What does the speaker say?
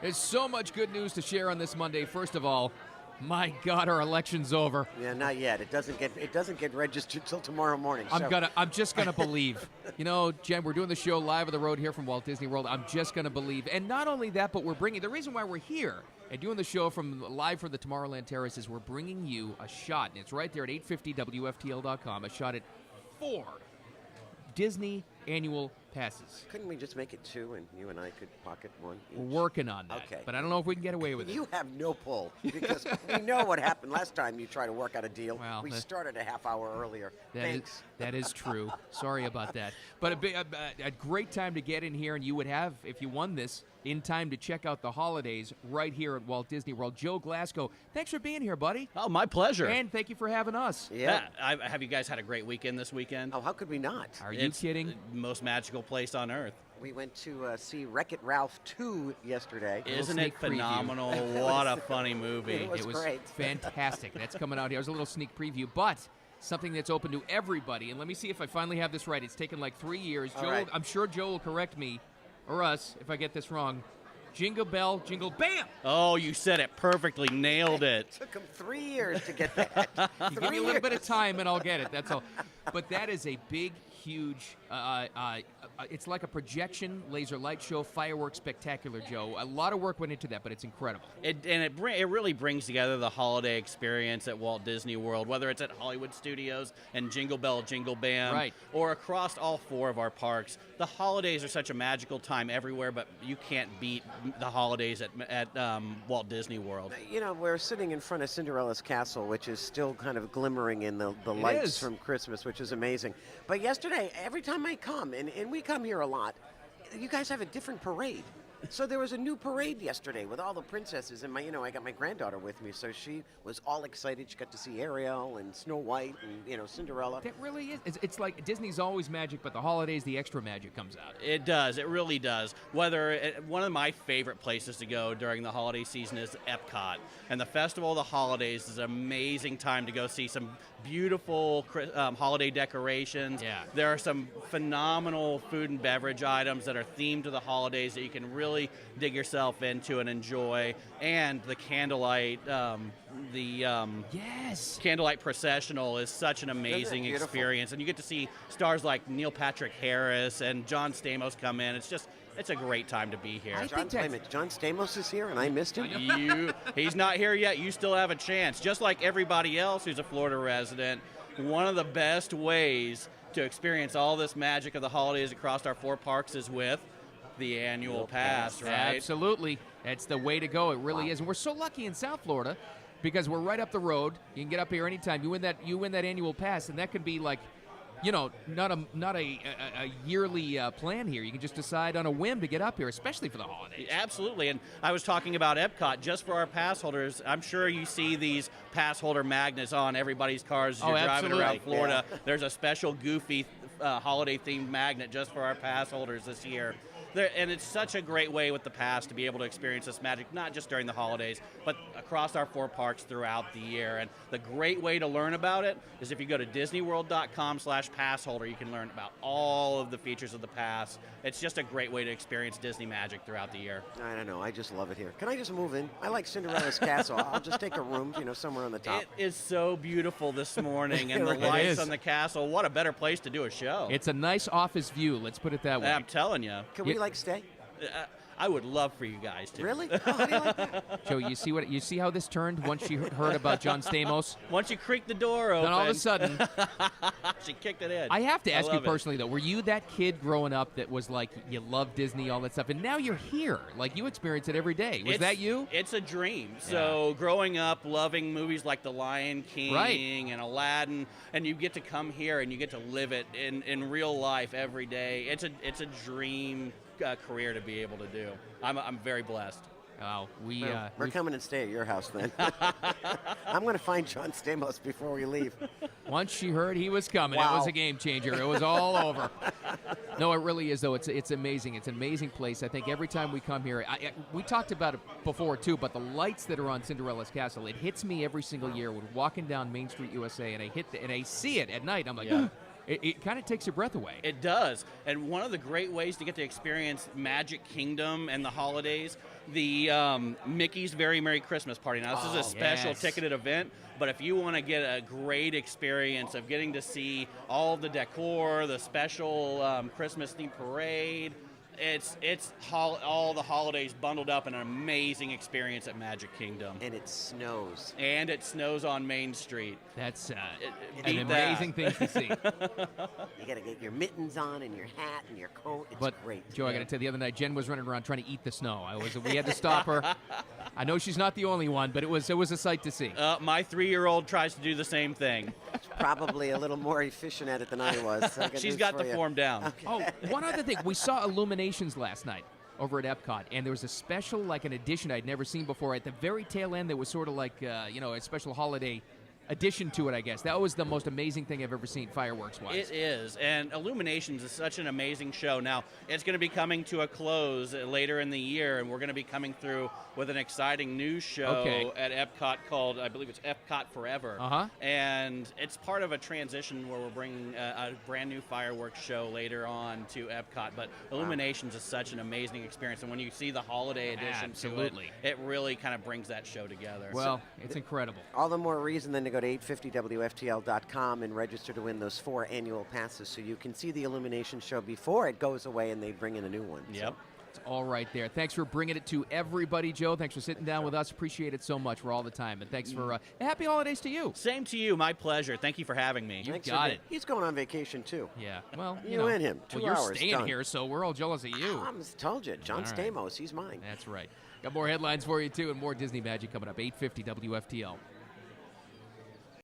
There's so much good news to share on this Monday. First of all, my God, our election's over. Yeah, not yet. It doesn't get registered till tomorrow morning. I'm just gonna believe. You know, Jen, we're doing the show live on the road here from Walt Disney World. I'm just gonna believe, and not only that, but we're bringing the reason why we're here and doing the show live from the Tomorrowland Terrace is we're bringing you a shot, and it's right there at 850WFTL.com. A shot at 4 Disney annual passes. Couldn't we just make it 2 and you and I could pocket 1 each? We're working on that, Okay. but I don't know if we can get away with it. You have no pull because we know what happened last time you tried to work out a deal. Well, we started a half hour earlier. Thanks. That is true. Sorry about that. But a great time to get in here, and you would have, if you won this, in time to check out the holidays right here at Walt Disney World. Joe Glasgow, thanks for being here, buddy. Oh, my pleasure. And thank you for having us. Yeah. Have you guys had a great weekend this weekend? Oh, how could we not? Are you kidding? The most magical place on earth. We went to see Wreck-It Ralph 2 yesterday. Isn't sneak it phenomenal? preview. What a funny movie. It was great. Fantastic. That's coming out here. It was a little sneak preview, but something that's open to everybody. And let me see if I finally have this right. It's taken like 3 years. All Joe, right. I'm sure Joe will correct me, or us, if I get this wrong. Jingle bell, jingle bam! Oh, you said it perfectly. Nailed it. Took him 3 years to get that. You give me a little bit of time and I'll get it. That's all. But that is a big, huge, it's like a projection, laser light show, fireworks spectacular, Joe. A lot of work went into that, but it's incredible. It really brings together the holiday experience at Walt Disney World, whether it's at Hollywood Studios and Jingle Bell, Jingle Bam, Right. or across all 4 of our parks. The holidays are such a magical time everywhere, but you can't beat the holidays at Walt Disney World. You know, we're sitting in front of Cinderella's castle, which is still kind of glimmering in the lights is. from Christmas, which is amazing. But yesterday, every time I come, and we come here a lot, you guys have a different parade. So there was a new parade yesterday with all the princesses, and I got my granddaughter with me, so she was all excited. She got to see Ariel and Snow White and Cinderella. That really is. It's like Disney's always magic, but the holidays, the extra magic comes out. It does. It really does. One of my favorite places to go during the holiday season is Epcot. And the Festival of the Holidays is an amazing time to go see some beautiful holiday decorations. Yeah. There are some phenomenal food and beverage items that are themed to the holidays that you can really dig yourself into and enjoy. And the candlelight, Yes. Candlelight Processional is such an amazing beautiful? experience, and you get to see stars like Neil Patrick Harris and John Stamos come in. It's a great time to be here. think that's- John Stamos is here, and I missed him. He's not here yet. You still have a chance. Just like everybody else who's a Florida resident, one of the best ways to experience all this magic of the holidays across our 4 parks is with the annual pass, right? Absolutely. That's the way to go. It really is. And we're so lucky in South Florida because we're right up the road. You can get up here anytime. You win that annual pass, and that can be like, not a yearly plan here. You can just decide on a whim to get up here, especially for the holidays. Absolutely, and I was talking about Epcot just for our pass holders. I'm sure you see these pass holder magnets on everybody's cars as you're driving around Florida. Yeah. There's a special goofy holiday-themed magnet just for our pass holders this year. And it's such a great way with the pass to be able to experience this magic, not just during the holidays, but across our 4 parks throughout the year. And the great way to learn about it is if you go to disneyworld.com/passholder, you can learn about all of the features of the pass. It's just a great way to experience Disney magic throughout the year. I don't know. I just love it here. Can I just move in? I like Cinderella's castle. I'll just take a room, somewhere on the top. It is so beautiful this morning, and the It lights is. on the castle. What a better place to do a show. It's a nice office view. Let's put it that way. I'm telling you. Can we stay? I would love for you guys to. Really? Oh, how do you like that? Joe, you see how this turned once she heard about John Stamos? Once you creak the door open, Then all of a sudden, she kicked it in. I have to ask you love it. personally though, were you that kid growing up that was like you loved Disney, all that stuff, and now you're here, like you experience it every day? Was that you? It's a dream. So growing up, loving movies like The Lion King Right. and Aladdin, and you get to come here and you get to live it in real life every day. It's a dream career to be able to do. I'm very blessed. Oh, We're coming and stay at your house then. I'm going to find John Stamos before we leave. once she heard he was coming, Wow. it was a game changer. It was all over. No, it really is, though. It's amazing. It's an amazing place. I think every time we come here, we talked about it before, too, but the lights that are on Cinderella's castle, it hits me every single year when walking down Main Street, USA, and I see it at night. I'm like, it kind of takes your breath away. It does. And one of the great ways to get to experience Magic Kingdom and the holidays, the Mickey's Very Merry Christmas Party. Now, this is a special yes. ticketed event, but if you want to get a great experience of getting to see all the decor, the special Christmas-themed parade, it's all the holidays bundled up in an amazing experience at Magic Kingdom. And it snows. And it snows on Main Street. That's an beat amazing thing to see. You got to get your mittens on and your hat and your coat. It's But great. Joe, I got to tell you, the other night, Jen was running around trying to eat the snow. We had to stop her. I know she's not the only one, but it was a sight to see. My 3-year-old tries to do the same thing. Probably a little more efficient at it than I was. I She's got the form down. Oh, one other thing. We saw Illuminations last night over at Epcot, and there was a special, an edition I'd never seen before. At the very tail end, there was sort of like, a special holiday addition to it, I guess. That was the most amazing thing I've ever seen fireworks-wise. It is, and Illuminations is such an amazing show. Now, it's going to be coming to a close later in the year, and we're going to be coming through with an exciting new show at Epcot called, I believe it's Epcot Forever. Uh-huh. And it's part of a transition where we're bringing a brand new fireworks show later on to Epcot. But Illuminations is such an amazing experience, and when you see the holiday edition Absolutely. to it really kind of brings that show together. Well, it's incredible. All the more reason then to go to 850WFTL.com and register to win those 4 annual passes so you can see the Illumination show before it goes away and they bring in a new one. Yep. It's all right there. Thanks for bringing it to everybody, Joe. Thanks for sitting down with us. Appreciate it so much for all the time. And thanks for happy holidays to you. Same to you. My pleasure. Thank you for having me. Thanks got for it. He's going on vacation too. Yeah. Well, You know. and him. 2 Well, you're hours, staying done. here, so we're all jealous of you. I told you, John All right. Stamos, he's mine. That's right. Got more headlines for you, too, and more Disney magic coming up. 850 WFTL.